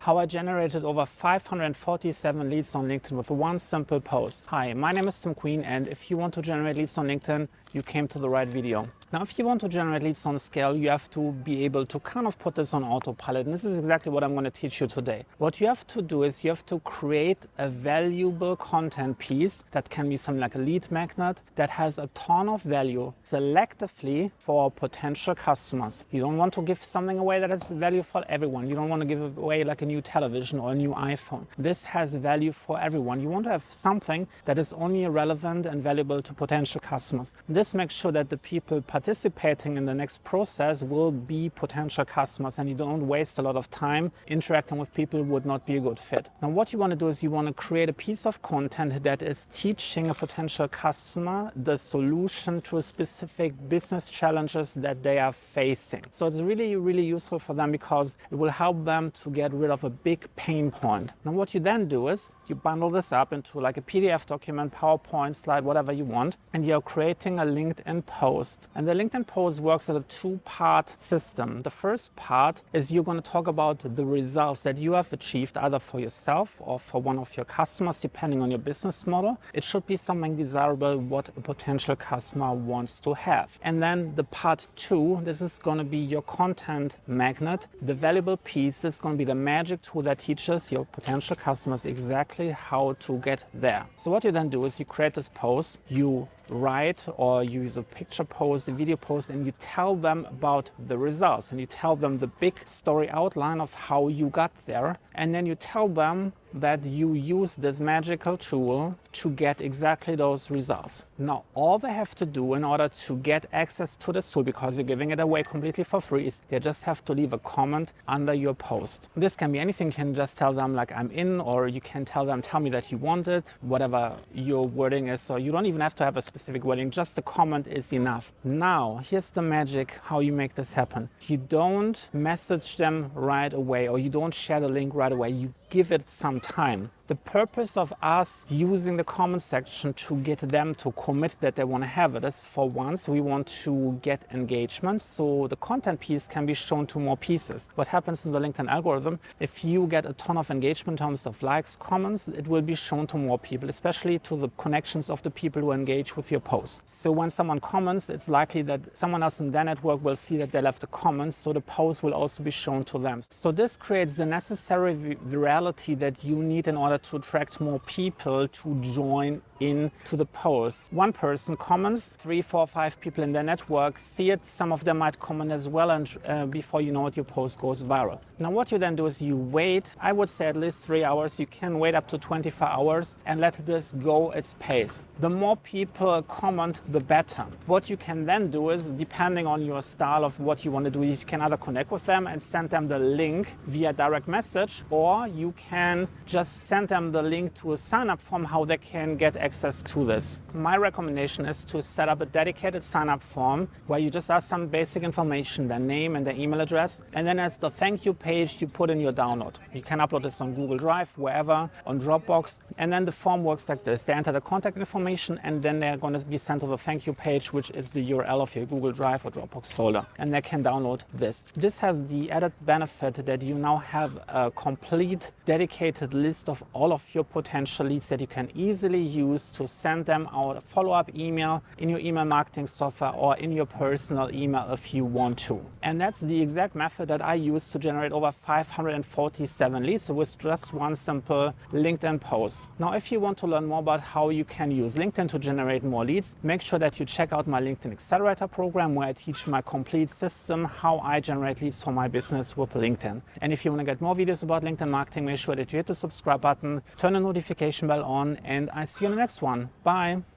How I generated over 547 leads on LinkedIn with one simple post. Hi, my name is Tim Queen, and if you want to generate leads on LinkedIn, you came to the right video. Now, if you want to generate leads on scale, you have to be able to kind of put this on autopilot. And this is exactly what I'm going to teach you today. What you have to do is you have to create a valuable content piece that can be something like a lead magnet that has a ton of value selectively for potential customers. You don't want to give something away that has value for everyone. You don't want to give away like a new television or a new iPhone. This has value for everyone. You want to have something that is only relevant and valuable to potential customers. This makes sure that the people participating in the next process will be potential customers, and you don't waste a lot of time interacting with people who would not be a good fit. Now, what you want to do is you want to create a piece of content that is teaching a potential customer the solution to a specific business challenges that they are facing. So it's really, really useful for them because it will help them to get rid of a big pain point. Now, what you then do is you bundle this up into like a PDF document, PowerPoint slide, whatever you want, and you're creating a LinkedIn post. And the LinkedIn post works as a two-part system. The first part is you're going to talk about the results that you have achieved either for yourself or for one of your customers, depending on your business model. It should be something desirable what a potential customer wants to have. And then the part two, this is going to be your content magnet, the valuable piece. This is going to be the magic tool that teaches your potential customers exactly how to get there. So what you then do is you create this post, you write or use a picture post, a video post, and you tell them about the results and you tell them the big story outline of how you got there. And then you tell them that you use this magical tool to get exactly those results. Now, all they have to do in order to get access to this tool, because you're giving it away completely for free, is they just have to leave a comment under your post. This can be anything. You can just tell them like I'm in, or you can tell them, tell me that you want it, whatever your wording is. So you don't even have to have a specific wording, just a comment is enough. Now, here's the magic how you make this happen. You don't message them right away, or you don't share the link right away. You give it some time. The purpose of us using the comment section to get them to commit that they want to have it is, for once, we want to get engagement, so the content piece can be shown to more pieces. What happens in the LinkedIn algorithm, if you get a ton of engagement in terms of likes, comments, it will be shown to more people, especially to the connections of the people who engage with your post. So when someone comments, it's likely that someone else in their network will see that they left a comment, so the post will also be shown to them. So this creates the necessary virality that you need in order to attract more people to join into the post. One person comments, 3, 4, 5 people in their network see it, some of them might comment as well, and before you know it, your post goes viral. Now what you then do is you wait, I would say at least 3 hours, you can wait up to 24 hours and let this go its pace. The more people comment, the better. What you can then do is, depending on your style of what you want to do, is you can either connect with them and send them the link via direct message, or you can just send them the link to a sign-up form how they can get access to this. My recommendation is to set up a dedicated sign-up form where you just ask some basic information, their name and their email address, and then as the thank you page, you put in your download. You can upload this on Google Drive, wherever, on Dropbox, and then the form works like this. They enter the contact information, and then they're going to be sent to the thank you page, which is the URL of your Google Drive or Dropbox folder, and they can download this. This has the added benefit that you now have a complete dedicated list of all of your potential leads that you can easily use to send them out a follow-up email in your email marketing software or in your personal email if you want to. And that's the exact method that I use to generate over 547 leads with just one simple LinkedIn post. Now, if you want to learn more about how you can use LinkedIn to generate more leads, make sure that you check out my LinkedIn Accelerator program, where I teach my complete system how I generate leads for my business with LinkedIn. And if you want to get more videos about LinkedIn marketing, make sure that you hit the subscribe button, turn the notification bell on, and I see you in the next one. Bye.